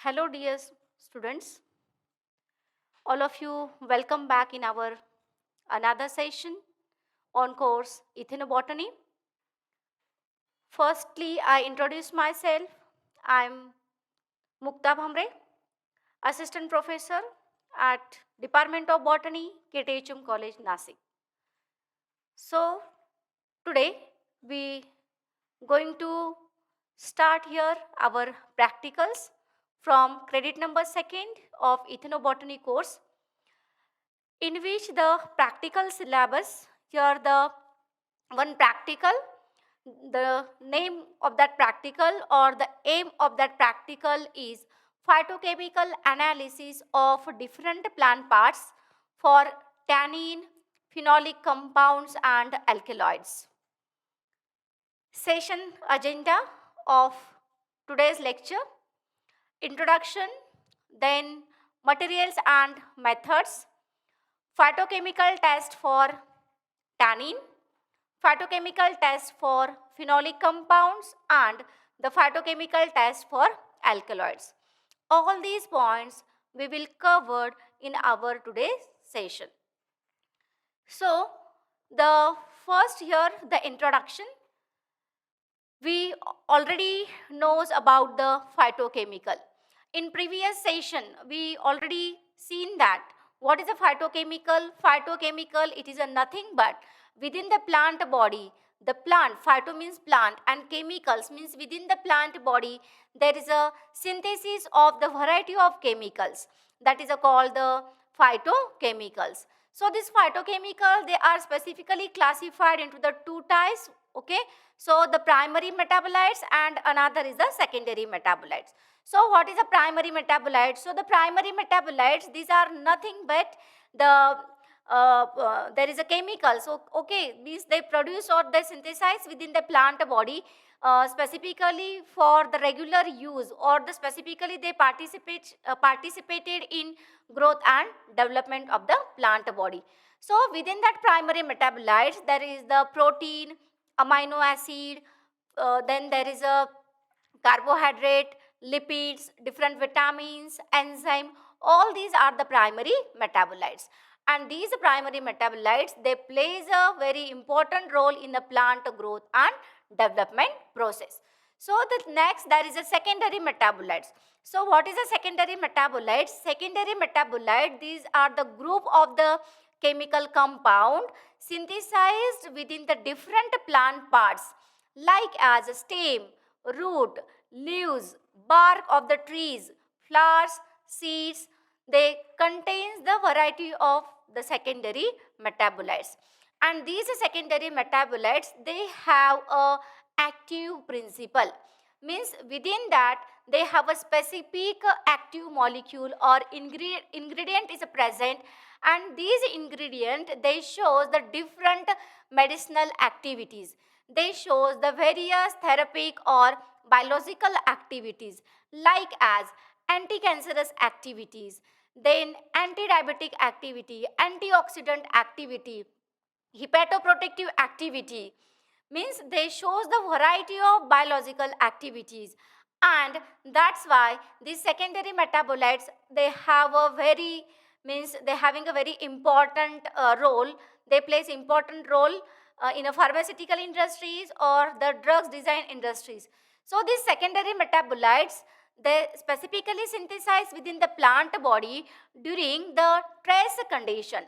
Hello, dear students. All of you, welcome back in our another session on course Ethnobotany. Firstly, I introduce myself. I'm Mukta Bhamre, Assistant Professor at Department of Botany, KTHM College, Nasik. So, today we going to start here our practicals from credit number 2nd of Ethnobotany course, in which the practical syllabus, here the one practical, the name of that practical or the aim of that practical is phytochemical analysis of different plant parts for tannin, phenolic compounds and alkaloids. Session agenda of today's lecture: introduction, then materials and methods, phytochemical test for tannin, phytochemical test for phenolic compounds and the phytochemical test for alkaloids. All these points we will cover in our today's session. So, the first here, the introduction. We already knows about the phytochemical. In previous session, we already seen that what is a phytochemical? Phytochemical, it is a nothing but within the plant body, the plant, phyto means plant and chemicals means within the plant body, there is a synthesis of the variety of chemicals, that is called the phytochemicals. So this phytochemical, they are specifically classified into the two types, okay. So the primary metabolites and another is the secondary metabolites. So what is a primary metabolite? So the primary metabolites, these are nothing but the there is a chemical. So okay, means they produce or they synthesize within the plant body specifically for the regular use, or the specifically they participated in growth and development of the plant body. So within that primary metabolites, there is the protein, amino acid, then there is a carbohydrate, lipids, different vitamins, enzyme. All these are the primary metabolites. And these primary metabolites, they plays a very important role in the plant growth and development process. So the next, there is a secondary metabolites. So what is a secondary metabolites? Secondary metabolite, these are the group of the chemical compound synthesized within the different plant parts, like as stem, root, leaves, bark of the trees, flowers, seeds. They contains the variety of the secondary metabolites. And these secondary metabolites, they have a active principle. Means within that they have a specific active molecule or ingredient is present, and these ingredient, they shows the different medicinal activities. They shows the various therapeutic or biological activities, like as anti-cancerous activities, then anti-diabetic activity, antioxidant activity, hepatoprotective activity. Means they shows the variety of biological activities, and that's why these secondary metabolites, they have a very, means they having a very important role. They plays important role in a pharmaceutical industries or the drugs design industries. So these secondary metabolites, they specifically synthesize within the plant body during the stress condition.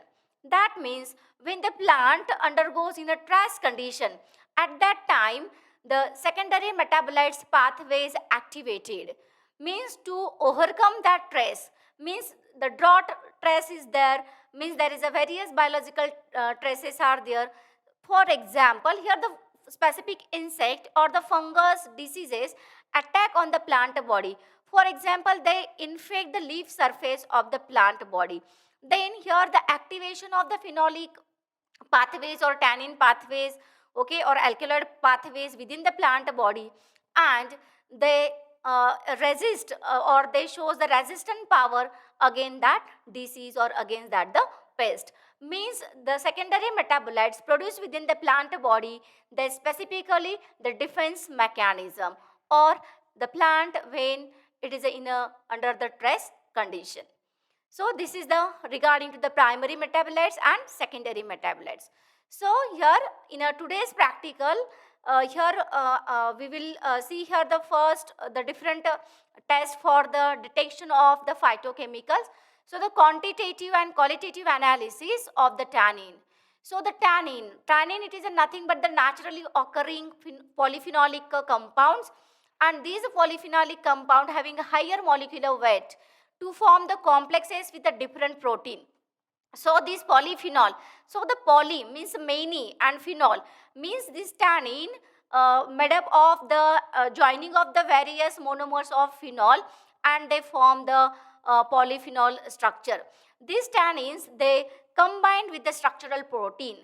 That means when the plant undergoes in a stress condition, at that time the secondary metabolites pathways activated. Means to overcome that stress, means the drought stress is there, means there is a various biological stresses are there. For example, here the specific insect or the fungus diseases attack on the plant body. For example, they infect the leaf surface of the plant body. Then here the activation of the phenolic pathways or tannin pathways, okay, or alkaloid pathways within the plant body, and they resist or they shows the resistant power against that disease or against that the pest. Means the secondary metabolites produced within the plant body, they specifically the defense mechanism, or the plant when it is in a under the stress condition. So this is the regarding to the primary metabolites and secondary metabolites. So here in today's practical, we will see here the first the different test for the detection of the phytochemicals. So the quantitative and qualitative analysis of the tannin. So the tannin it is nothing but the naturally occurring polyphenolic compounds, and these polyphenolic compound having a higher molecular weight to form the complexes with a different protein. So this polyphenol, so the poly means many and phenol means this tannin made up of the joining of the various monomers of phenol, and they form the polyphenol structure. These tannins, they combine with the structural protein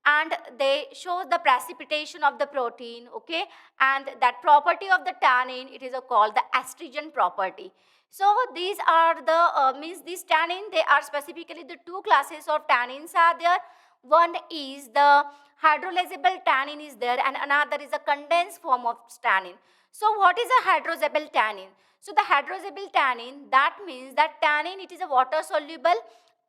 and they show the precipitation of the protein, okay, and that property of the tannin, it is called the astringent property. So these are the means this tannin, they are specifically the two classes of tannins are there. One is the hydrolyzable tannin is there, and another is a condensed form of tannin. So what is a hydrolyzable tannin? So the hydrolyzable tannin, that means that tannin, it is a water soluble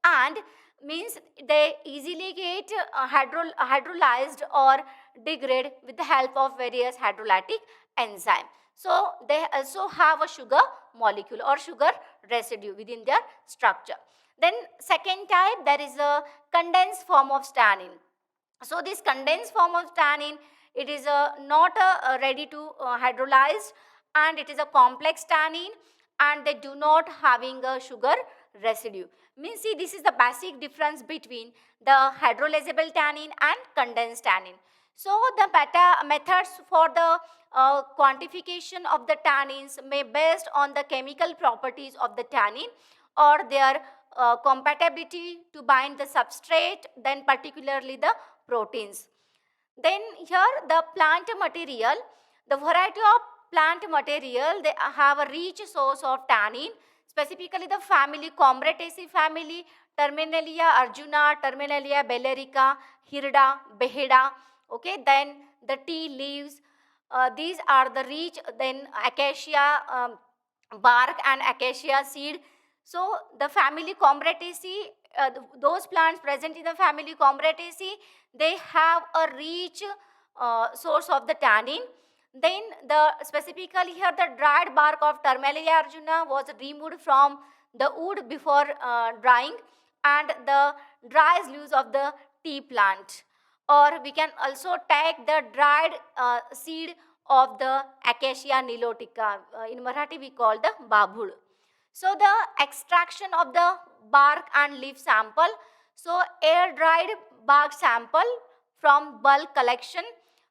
and means they easily get hydrolyzed or degrade with the help of various hydrolytic enzyme. So they also have a sugar molecule or sugar residue within their structure. Then second type, there is a condensed form of tannin. So this condensed form of tannin, it is not ready to hydrolyzed, and it is a complex tannin, and they do not having a sugar residue. Means see, this is the basic difference between the hydrolyzable tannin and condensed tannin. So the methods for the quantification of the tannins may based on the chemical properties of the tannin or their compatibility to bind the substrate, then particularly the proteins. Then here the plant material, the variety of plant material, they have a rich source of tannin, specifically the family Combretaceae family, Terminalia arjuna, Terminalia bellerica, Hirda, Beheda, okay, then the tea leaves, these are the rich, then acacia bark and acacia seed. So the family Combretaceae, those plants present in the family Combretaceae, they have a rich source of the tannin. Then the specifically here the dried bark of Terminalia arjuna was removed from the wood before drying, and the dry leaves of the tea plant. Or we can also take the dried seed of the Acacia nilotica. In Marathi we call the babul. So the extraction of the bark and leaf sample. So air dried bark sample from bulk collection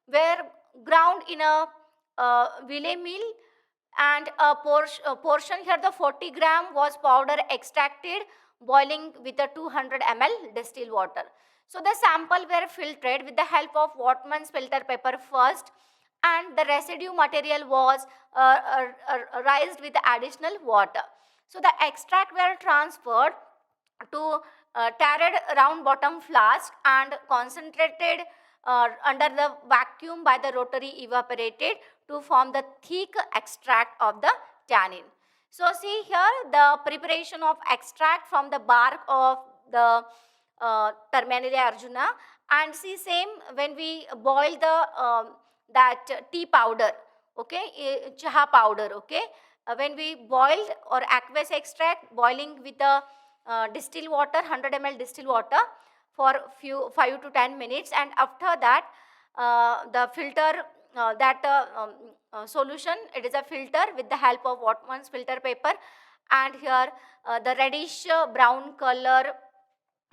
were ground in a Willet mill, and a portion here the 40 gram was powder extracted boiling with a 200 ml distilled water. So the sample were filtered with the help of Wortmann's filter paper first, and the residue material was raised with additional water. So the extract were transferred to tarred round bottom flask and concentrated under the vacuum by the rotary evaporated to form the thick extract of the tannin. So see here the preparation of extract from the bark of the Terminalia arjuna, and see same when we boil the that tea powder, okay, chaha powder, okay, when we boiled or aqueous extract boiling with the distilled water, 100 ml distilled water for 5 to 10 minutes, and after that the filter solution, it is a filter with the help of Wortmann's filter paper, and here the reddish brown color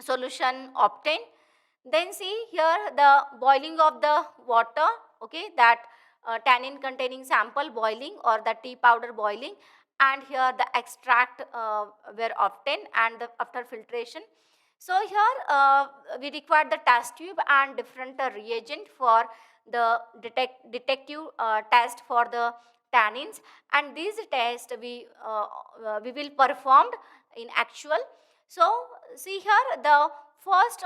solution obtained. Then see here the boiling of the water, okay, that tannin containing sample boiling or the tea powder boiling, and here the extract were obtained, and after filtration. So here we require the test tube and different reagent for the detective test for the tannins, and these tests we will performed in actual. So see here the first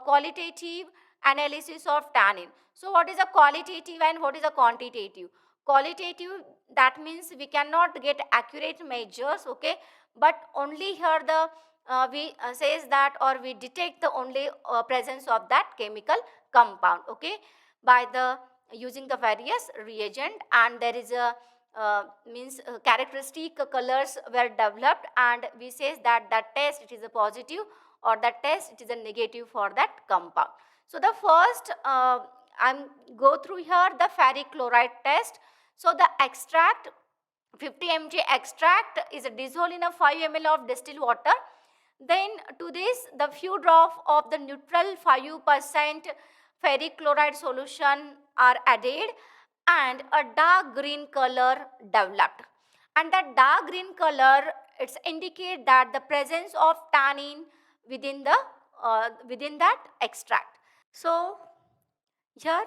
qualitative analysis of tannin. So what is a qualitative and what is a quantitative? Qualitative, that means we cannot get accurate measures, okay, but only here the we says that, or we detect the only presence of that chemical compound, okay, by the using the various reagent, and there is a means characteristic colors were developed, and we says that that test it is a positive, or that test it is a negative for that compound. So the first I'm go through here the ferric chloride test. So the extract, 50 mg extract is dissolved in a 5 ml of distilled water. Then to this the few drops of the neutral 5% ferric chloride solution are added, and a dark green color developed. And that dark green color, it's indicate that the presence of tannin within the within that extract. So here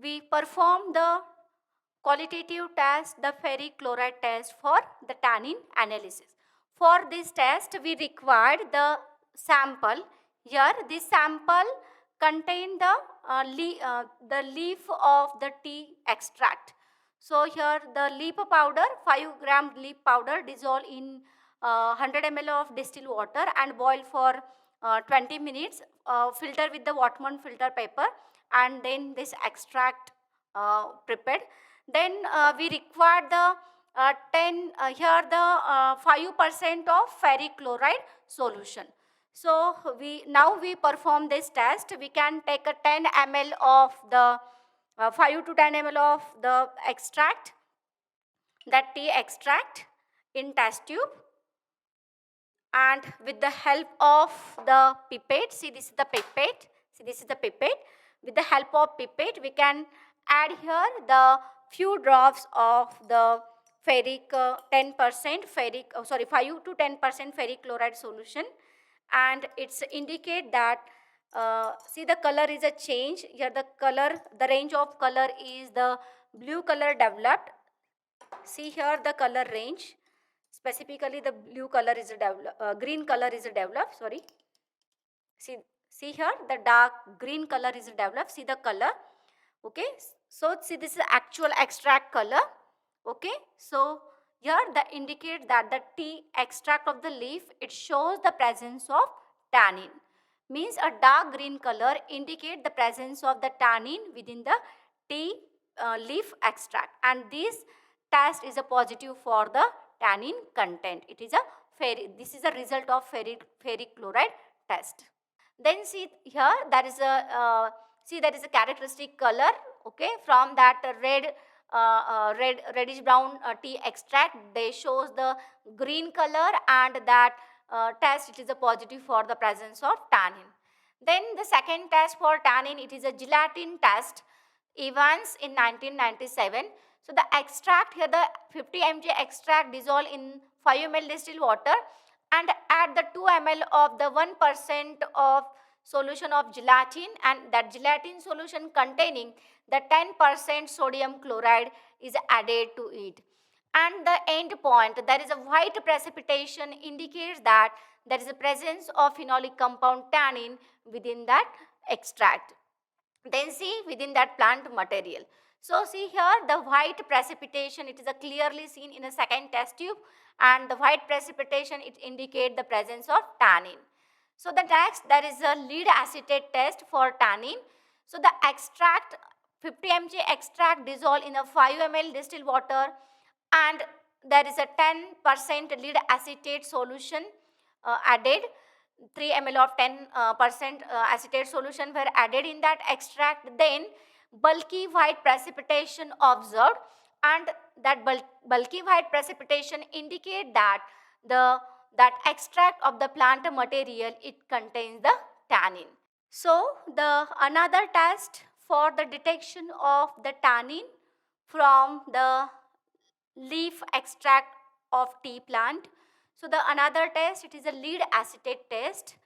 we perform the qualitative test, the ferric chloride test for the tannin analysis. For this test, we required the sample. Here, this sample contained the leaf of the tea extract. So here, the leaf powder, 5 gram leaf powder dissolved in 100 ml of distilled water and boil for 20 minutes. Filter with the Whatman filter paper, and then this extract prepared. Then we require the 5% of ferric chloride solution. So we perform this test. We can take a 10 ml of the 5 to 10 ml of the extract, that tea extract, in test tube, and with the help of the pipette, see this is the pipette, with the help of pipette we can add here the few drops of the ferric 10% ferric 5 to 10% ferric chloride solution, and it's indicate that see the color is a change here. The range of color is the blue color developed. See here the color range, specifically the blue color is green color is developed, sorry. See here the dark green color is developed. See the color, okay. So see this is actual extract color, okay. So here that indicate that the tea extract of the leaf, it shows the presence of tannin, means a dark green color indicate the presence of the tannin within the tea leaf extract, and this test is a positive for the tannin content. It is a this is a result of ferric chloride test. Then see here there is a there is a characteristic color, okay, from that reddish brown tea extract. They shows the green color, and that test it is a positive for the presence of tannin. Then the second test for tannin, it is a gelatin test, Evans in 1997. So the extract here, the 50 mg extract dissolved in 5 ml distilled water, and add the 2 ml of the 1% of solution of gelatin, and that gelatin solution containing the 10% sodium chloride is added to it. And the end point, there is a white precipitation, indicates that there is a presence of phenolic compound tannin within that extract. Then see within that plant material. So see here the white precipitation, it is a clearly seen in a second test tube, and the white precipitation it indicate the presence of tannin. So the next there is a lead acetate test for tannin. So the extract, 50 mg extract dissolved in a 5 ml distilled water, and there is a 10% lead acetate solution added. 3 ml of 10% acetate solution were added in that extract. Then bulky white precipitation observed, and that bulky white precipitation indicate that that extract of the plant material, it contains the tannin. So the another test for the detection of the tannin from the leaf extract of tea plant. So the another test, it is a lead acetate test.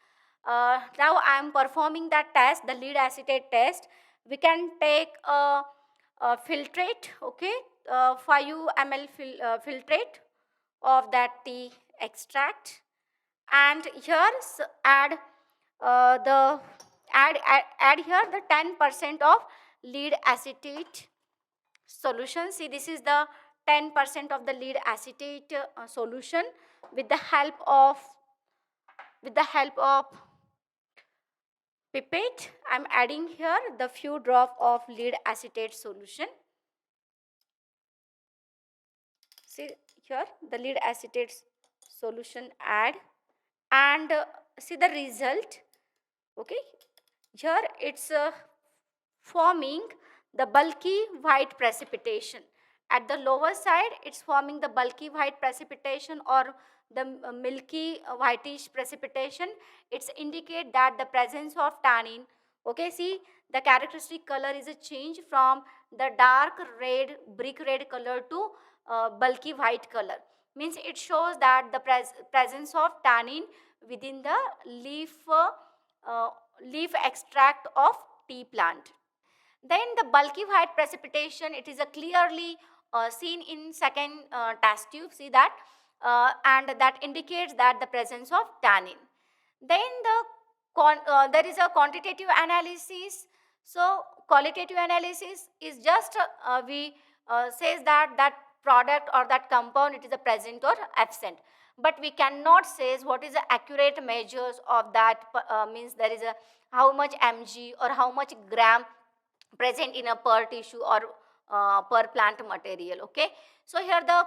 Now I am performing that test, the lead acetate test. We can take a filtrate, okay, 5 ml filtrate of that tea extract, and here add the add here the 10% of lead acetate solution. See, this is the 10% of the lead acetate solution with the help of pipette. I am adding here the few drop of lead acetate solution. See here the lead acetate solution add, and see the result. Okay, here it's forming the bulky white precipitation. At the lower side, it's forming the bulky white precipitation or the milky whitish precipitation. It's indicate that the presence of tannin. Okay, see the characteristic color is a change from the dark red, brick red color to bulky white color. Means it shows that the presence of tannin within the leaf extract of tea plant. Then the bulky white precipitation, it is a clearly seen in second test tube, see that, and that indicates that the presence of tannin. Then there is a quantitative analysis. So qualitative analysis is just says that that product or that compound, it is a present or absent, but we cannot say what is the accurate measures of that, means there is a how much mg or how much gram present in a per tissue or per plant material. Okay, so here the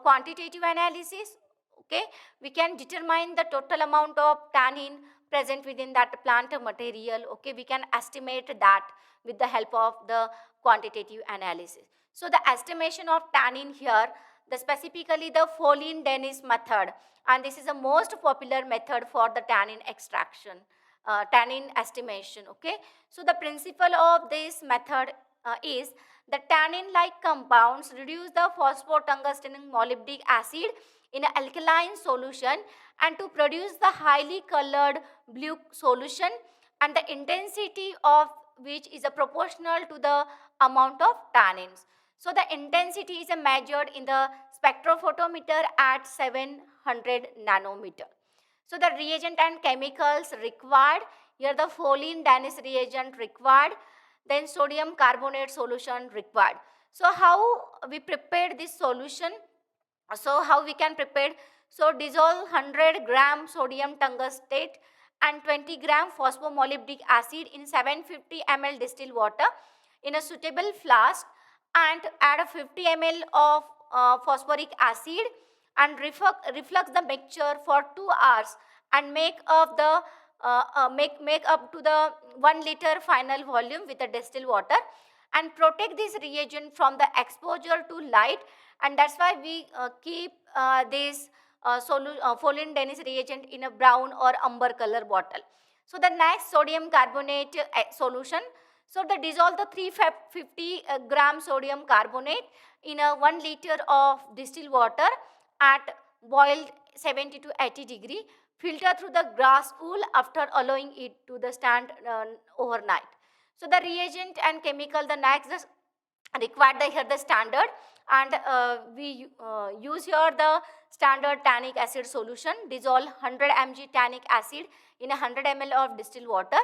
quantitative analysis, okay, we can determine the total amount of tannin present within that plant material. Okay, we can estimate that with the help of the quantitative analysis. So the estimation of tannin here, the specifically the Folin-Dennis method, and this is the most popular method for the tannin extraction, tannin estimation. Okay, so the principle of this method is the tannin-like compounds reduce the phosphotungsten molybdic acid in an alkaline solution and to produce the highly colored blue solution, and the intensity of which is a proportional to the amount of tannins. So the intensity is measured in the spectrophotometer at 700 nanometer. So the reagent and chemicals required, here the Folin-Dennis reagent required, then sodium carbonate solution required. So how we prepared this solution? So how we can prepare? So dissolve 100 gram sodium tungstate and 20 gram phosphomolybdic acid in 750 ml distilled water in a suitable flask, and add 50 ml of phosphoric acid and reflux the mixture for 2 hours and make up to the 1 liter final volume with the distilled water, and protect this reagent from the exposure to light, and that's why we keep this Folin-Dennis reagent in a brown or umber color bottle. So the next sodium carbonate solution. So they dissolve the 350 gram sodium carbonate in a 1 liter of distilled water at boiled 70 to 80 degree. Filter through the grass wool after allowing it to the stand overnight. So the reagent and chemical, the next required here the standard, and we use here the standard tannic acid solution. Dissolve 100 mg tannic acid in 100 ml of distilled water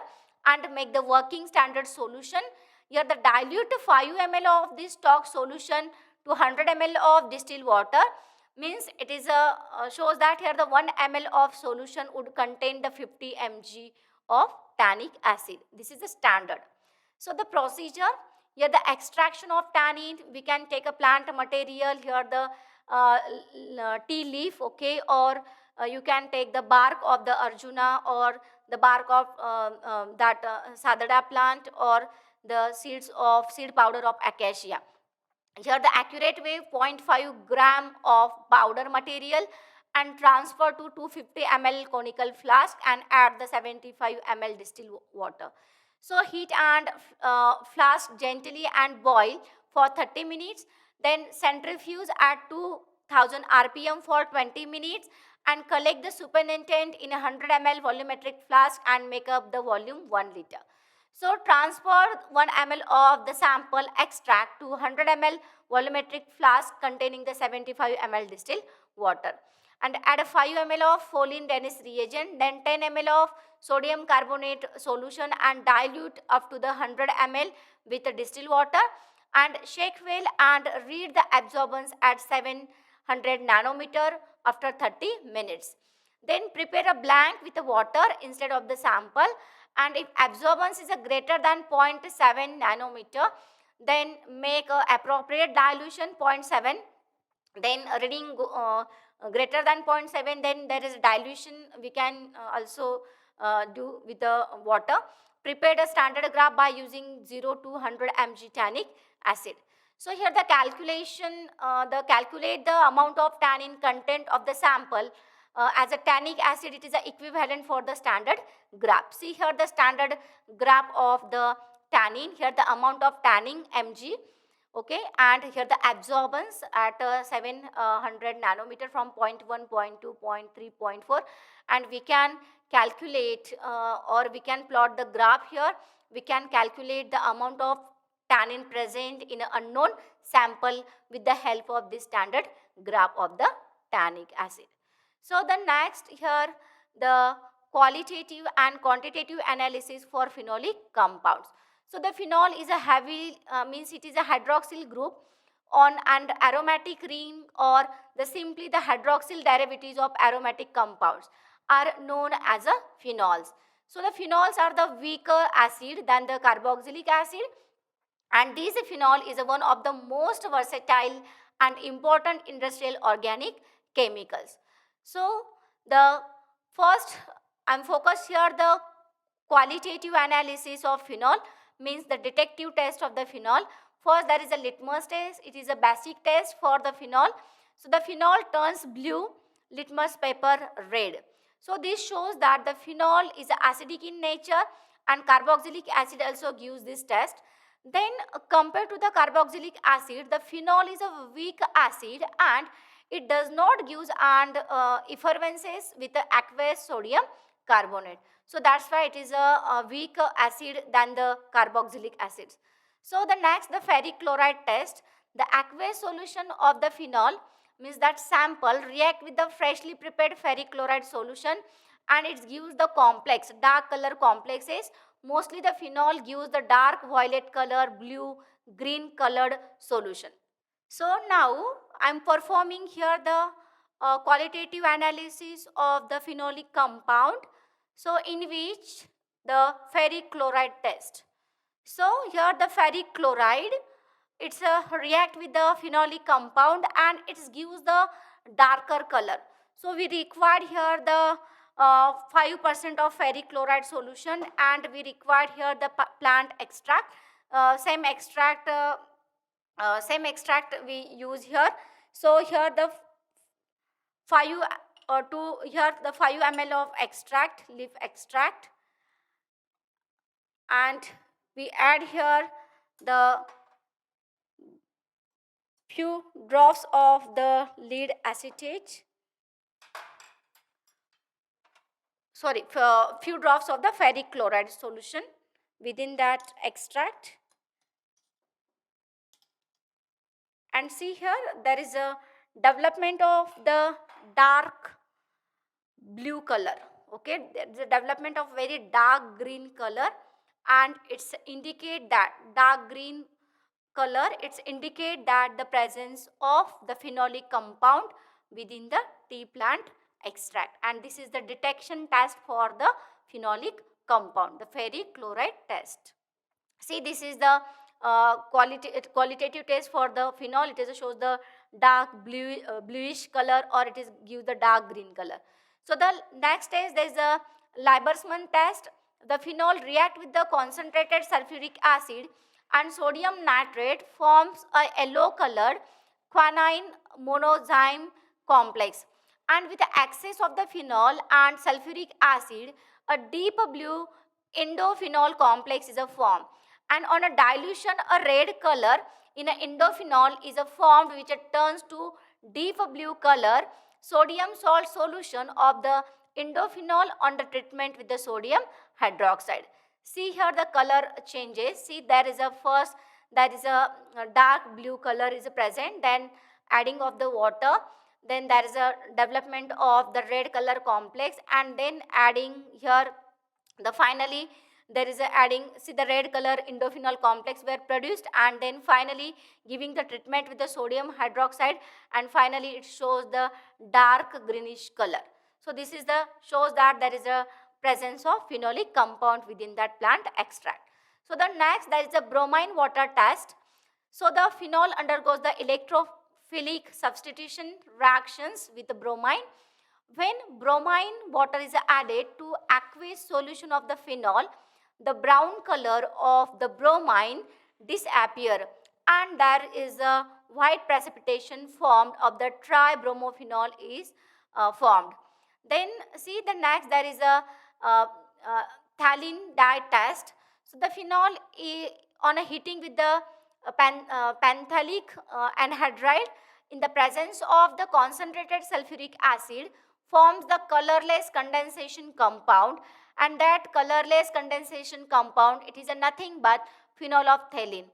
and make the working standard solution. Here the dilute 5 ml of this stock solution to 100 ml of distilled water, means it is shows that here the 1 ml of solution would contain the 50 mg of tannic acid. This is the standard. So the procedure, here the extraction of tannin, we can take a plant material, here the tea leaf, okay, or you can take the bark of the Arjuna or the bark of that Sadada plant or the seed powder of acacia. Here the accurate way 0.5 gram of powder material and transfer to 250 ml conical flask and add the 75 ml distilled water. So heat and flask gently and boil for 30 minutes. Then centrifuge at 2000 rpm for 20 minutes and collect the supernatant in a 100 ml volumetric flask and make up the volume 1 liter. So transfer 1 ml of the sample extract to 100 ml volumetric flask containing the 75 ml distilled water and add a 5 ml of Folin-Dennis reagent, then 10 ml of sodium carbonate solution and dilute up to the 100 ml with the distilled water and shake well and read the absorbance at 700 nanometer after 30 minutes. Then prepare a blank with the water instead of the sample, and if absorbance is a greater than 0.7 nanometer, then make a appropriate dilution 0.7. Then reading greater than 0.7, then there is dilution we can also do with the water. Prepared a standard graph by using 0 to 100 mg tannic acid. So here the calculation, calculate the amount of tannin content of the sample as a tannic acid. It is the equivalent for the standard graph. See here the standard graph of the tannin. Here the amount of tannin mg. Okay, and here the absorbance at 700 nanometer from 0.1, 0.2, 0.3, 0.4, and we can calculate or we can plot the graph here. We can calculate the amount of tannin present in an unknown sample with the help of this standard graph of the tannic acid. So the next here, the qualitative and quantitative analysis for phenolic compounds. So the phenol is a heavy, means it is a hydroxyl group on an aromatic ring, or simply the hydroxyl derivatives of aromatic compounds are known as a phenols. So the phenols are the weaker acid than the carboxylic acid, and this phenol is one of the most versatile and important industrial organic chemicals. So the first, I am focused here the qualitative analysis of phenol, means the detective test of the phenol. First there is a litmus test. It is a basic test for the phenol. So the phenol turns blue, litmus paper red. So this shows that the phenol is acidic in nature, and carboxylic acid also gives this test. Then compared to the carboxylic acid, the phenol is a weak acid and it does not give and effervescence with the aqueous sodium carbonate. So that's why it is a weaker acid than the carboxylic acids. So the next, the ferric chloride test. The aqueous solution of the phenol, means that sample react with the freshly prepared ferric chloride solution, and it gives the complex, dark color complexes. Mostly the phenol gives the dark violet color, blue, green colored solution. So now I am performing here the qualitative analysis of the phenolic compound. So in which the ferric chloride test. So here the ferric chloride, it's react with the phenolic compound and it gives the darker color. So we required here the 5% of ferric chloride solution, and we required here the plant extract. Same extract we use here. So here the 5 here the 5 ml of extract, leaf extract, and we add here the few drops of the lead acetate, few drops of the ferric chloride solution within that extract. And see here there is a development of the dark blue color. Okay, there is a development of very dark green color, and it's indicate that dark green color, it's indicate that the presence of the phenolic compound within the tea plant extract. And this is the detection test for the phenolic compound, the ferric chloride test. See, this is the qualitative test for the phenol. It is shows the dark bluish color, or it is give the dark green color. So the next test, there is a Lieberman test. The phenol react with the concentrated sulfuric acid and sodium nitrate, forms a yellow colored quinine monozyme complex, and with the excess of the phenol and sulfuric acid, a deep blue indophenol complex is formed, and on a dilution a red color in an indophenol is formed, which turns to deep blue color sodium salt solution of the indophenol on the treatment with the sodium hydroxide. See here the color changes. See, there is a dark blue color is present, then adding of the water, then there is a development of the red color complex, and then adding here the finally there is a adding, see the red color indophenol complex were produced, and then finally giving the treatment with the sodium hydroxide, and finally it shows the dark greenish color. So this is the shows that there is a presence of phenolic compound within that plant extract. So the next, there is a bromine water test. So the phenol undergoes the electrophilic substitution reactions with the bromine. When bromine water is added to aqueous solution of the phenol, the brown color of the bromine disappear, and there is a white precipitation formed of the tribromophenol is formed. Then see the next, there is a uh, phthalate dye test. So the phenol on a heating with the panthalic anhydride in the presence of the concentrated sulfuric acid forms the colorless condensation compound, and that colorless condensation compound, it is a nothing but phenol of phthalate.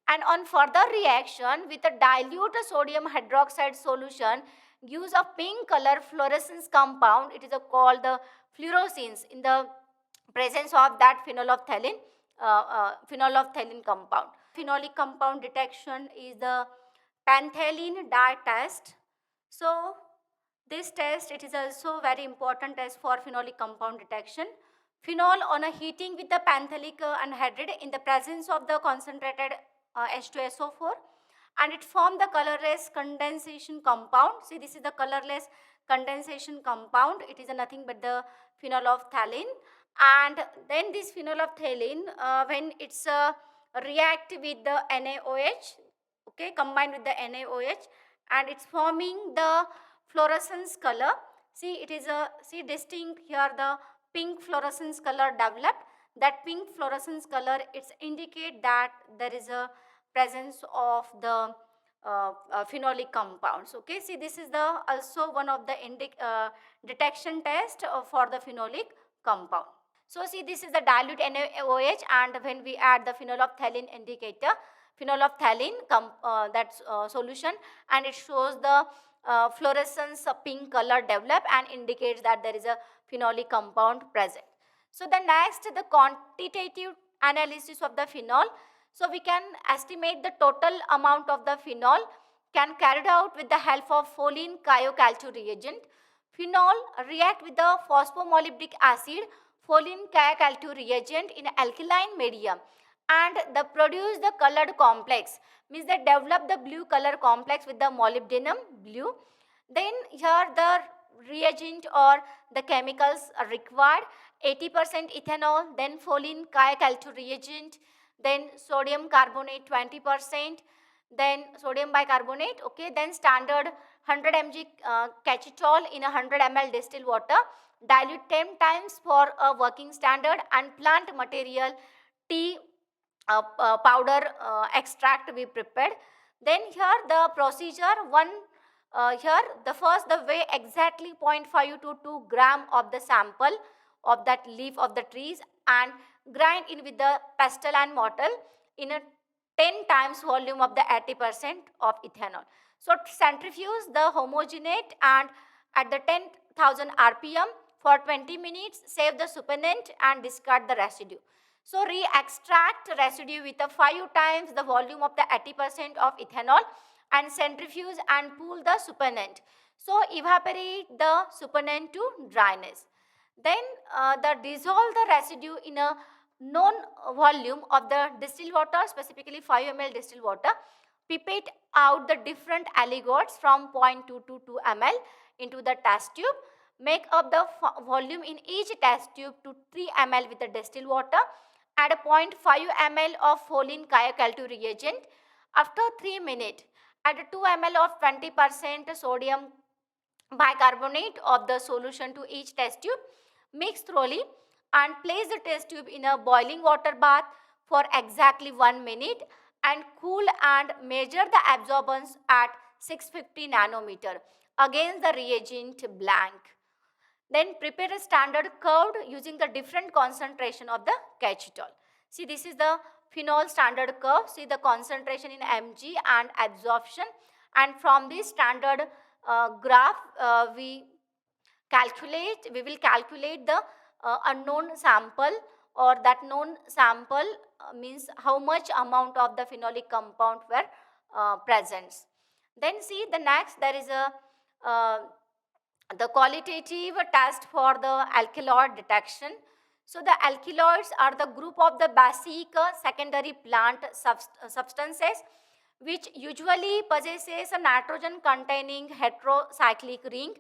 And on further reaction with a dilute sodium hydroxide solution gives a pink color fluorescence compound, it is called the fluorescence in the presence of that phenol of phthalate compound. Phenolic compound detection is the panthalene dye test. So this test, it is also very important test for phenolic compound detection. Phenol on a heating with the panthalic anhydride in the presence of the concentrated H2SO4, and it formed the colorless condensation compound. See, this is the colorless condensation compound. It is nothing but the phenol of phthalate. And then this phenol of phthalate, when it's react with the NaOH, okay, combined with the NaOH, and it's forming the fluorescence color. See, it is a, see distinct here the pink fluorescence color developed. That pink fluorescence color, it's indicate that there is a presence of the phenolic compounds. Okay, see this is the also one of the detection test for the phenolic compound. So see, this is the dilute NaOH, and when we add the phenol of phthalate indicator, phenol of phthalate solution, and it shows the fluorescence pink color develop and indicates that there is a phenolic compound present. So the next, the quantitative analysis of the phenol. So we can estimate the total amount of the phenol can carried out with the help of Folin Chiocalcio reagent. Phenol react with the phosphomolybdic acid Folin Chiocalcio reagent in alkaline medium, and they produce the colored complex, means they develop the blue color complex with the molybdenum blue. Then here the reagent or the chemicals are required: 80% ethanol, then Folin Chiocalcio reagent, then sodium carbonate 20%, then sodium bicarbonate, okay, then standard 100 mg catechol in 100 ml distilled water, dilute 10 times for a working standard, and plant material tea powder extract we prepared. Then here the procedure one, here the first, the weigh exactly 0.5 to 2 gram of the sample of that leaf of the trees, and grind in with the pestle and mortar in a 10 times volume of the 80% of ethanol. So centrifuge the homogenate and at the 10,000 rpm for 20 minutes, save the supernatant and discard the residue. So re-extract residue with a 5 times the volume of the 80% of ethanol and centrifuge and pool the supernatant. So evaporate the supernatant to dryness. Then dissolve the residue in a known volume of the distilled water, specifically 5 ml distilled water. Pipette out the different aligots from 0.2 to 2 ml into the test tube. Make up the volume in each test tube to 3 ml with the distilled water. Add a 0.5 ml of Folin Chiocalcio reagent. After 3 minutes, add 2 ml of 20% sodium bicarbonate of the solution to each test tube. Mix thoroughly and place the test tube in a boiling water bath for exactly 1 minute and cool, and measure the absorbance at 650 nanometer against the reagent blank. Then prepare a standard curve using the different concentration of the catechol. See, this is the phenol standard curve. See the concentration in mg and absorption, and from this standard graph we will calculate the unknown sample or that known sample means how much amount of the phenolic compound were present. Then see the next, there is a the qualitative test for the alkaloid detection. So the alkaloids are the group of the basic secondary plant substances which usually possesses a nitrogen containing heterocyclic ring.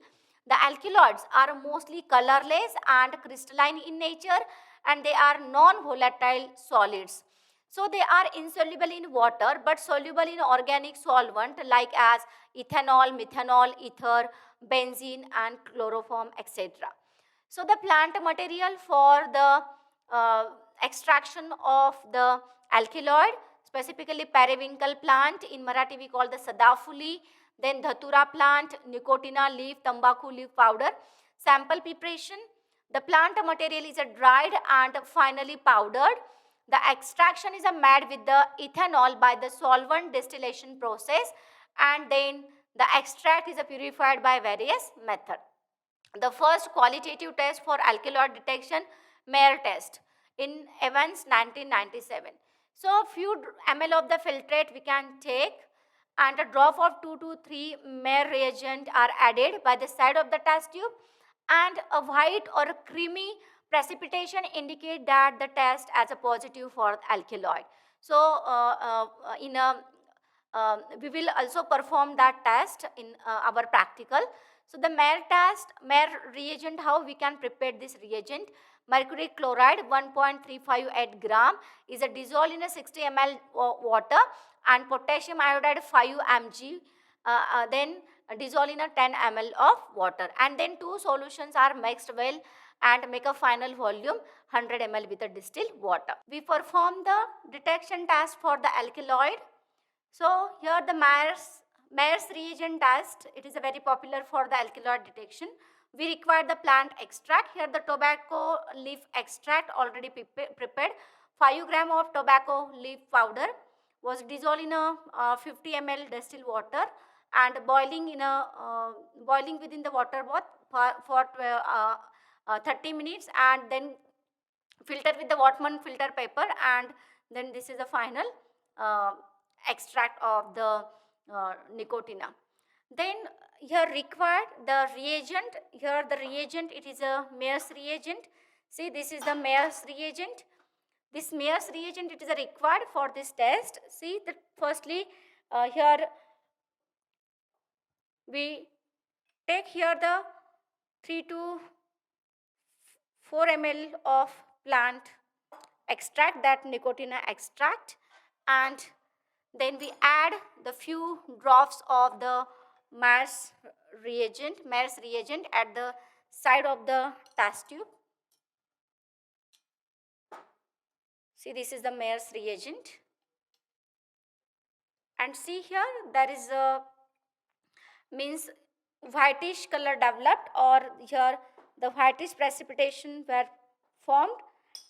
The alkaloids are mostly colorless and crystalline in nature, and they are non-volatile solids. So they are insoluble in water but soluble in organic solvent like as ethanol, methanol, ether, benzene and chloroform, etc. So the plant material for the extraction of the alkaloid, specifically periwinkle plant, in Marathi we call the sadafuli, then dhatura plant, nicotina leaf, tambaku leaf powder. Sample preparation, the plant material is dried and finally powdered. The extraction is made with the ethanol by the solvent distillation process, and then the extract is purified by various methods. The first qualitative test for alkaloid detection, Mayer test, in Evans 1997. So few ml of the filtrate we can take, and a drop of 2 to 3 Mayer reagent are added by the side of the test tube, and a white or a creamy precipitation indicate that the test as a positive for alkaloid. So we will also perform that test in our practical. So the Mayer test, Mayer reagent, how we can prepare this reagent? Mercury chloride 1.358 gram is dissolved in a 60 ml water, and potassium iodide 5 mg then dissolved in a 10 ml of water, and then two solutions are mixed well and make a final volume 100 ml with a distilled water. We perform the detection test for the alkaloid. So here the Mayer's reagent test, it is a very popular for the alkaloid detection. We require the plant extract. Here the tobacco leaf extract already prepared. 5 gram of tobacco leaf powder was dissolved in a 50 ml distilled water and boiling within the water bath for 30 minutes, and then filter with the Whatman filter paper, and then this is the final extract of the nicotina. Then here required the reagent. Here the reagent, it is a Mayer's reagent. See, this is the Mayer's reagent. This Mayer's reagent, it is required for this test. See that firstly here we take here the 3 to 4 ml of plant extract, that nicotina extract, and then we add the few drops of the Mayer's reagent at the side of the test tube. See, this is the Mayer's reagent, and see here there is a means whitish color developed, or here the whitish precipitation were formed.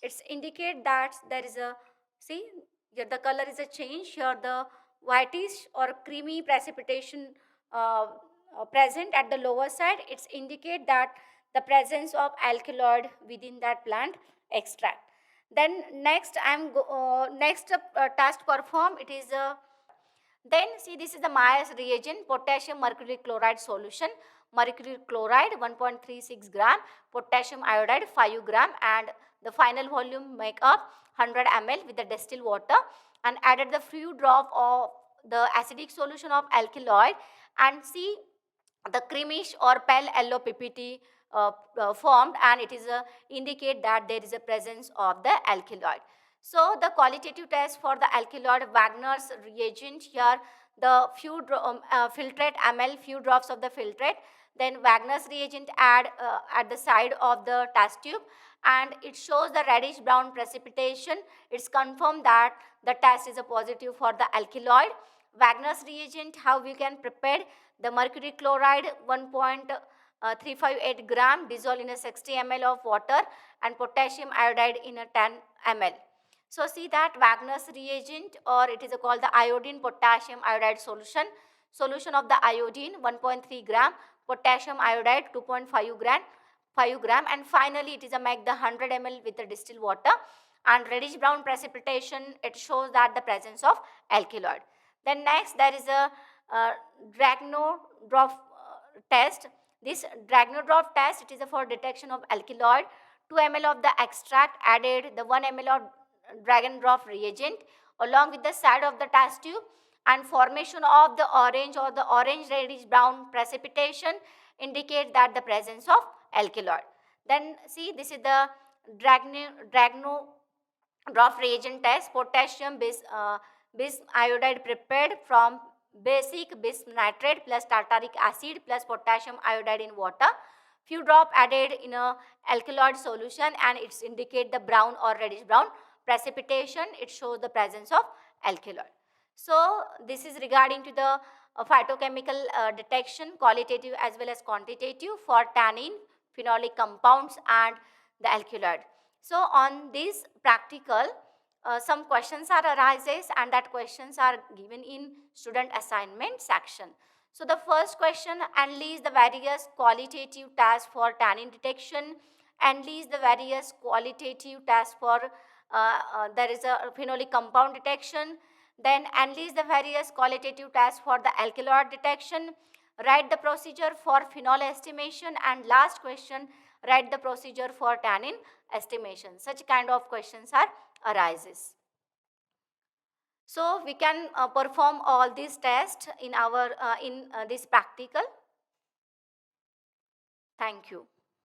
It's indicate that there is a, see here the color is a change. Here the whitish or creamy precipitation present at the lower side. It's indicate that the presence of alkaloid within that plant extract. Then next test perform, it is then see, this is the Mayer's reagent, potassium mercury chloride solution, mercury chloride 1.36 gram, potassium iodide 5 gram, and the final volume make up 100 ml with the distilled water, and added the few drop of the acidic solution of alkaloid, and see the creamish or pale yellow PPT formed, and it is indicate that there is a presence of the alkaloid. So the qualitative test for the alkaloid, Wagner's reagent, here the few filtrate ml, few drops of the filtrate, then Wagner's reagent add at the side of the test tube, and it shows the reddish brown precipitation. It's confirmed that the test is a positive for the alkaloid. Wagner's reagent, how we can prepare? The mercury chloride 1.358 gram dissolved in a 60 ml of water, and potassium iodide in a 10 ml. So see that Wagner's reagent, or it is called the iodine potassium iodide solution. Solution of the iodine 1.3 gram, potassium iodide 2.5 gram, 5 gram, and finally it is a make the 100 ml with the distilled water and reddish brown precipitation. It shows that the presence of alkaloid. Then next there is a Dragonov test. This Dragonov test, it is for detection of alkaloid. 2 ml of the extract added the 1 ml of Dragonov reagent along with the side of the test tube, and formation of the orange or the orange reddish brown precipitation indicate that the presence of alkaloid. Then see, this is the Dragonov reagent test. Potassium bis iodide prepared from basic bis nitrate plus tartaric acid plus potassium iodide in water. Few drop added in a alkaloid solution, and it's indicate the brown or reddish brown precipitation. It shows the presence of alkaloid. So this is regarding to the phytochemical detection, qualitative as well as quantitative, for tannin, phenolic compounds and the alkaloid. So on this practical, some questions are arises, and that questions are given in student assignment section. So the first question, analyze the various qualitative tests for tannin detection, analyze the various qualitative tests for there is a phenolic compound detection, then analyze the various qualitative tests for the alkaloid detection, write the procedure for phenol estimation, and last question, write the procedure for tannin estimation. Such kind of questions are arises. So we can perform all these tests in our this practical. Thank you.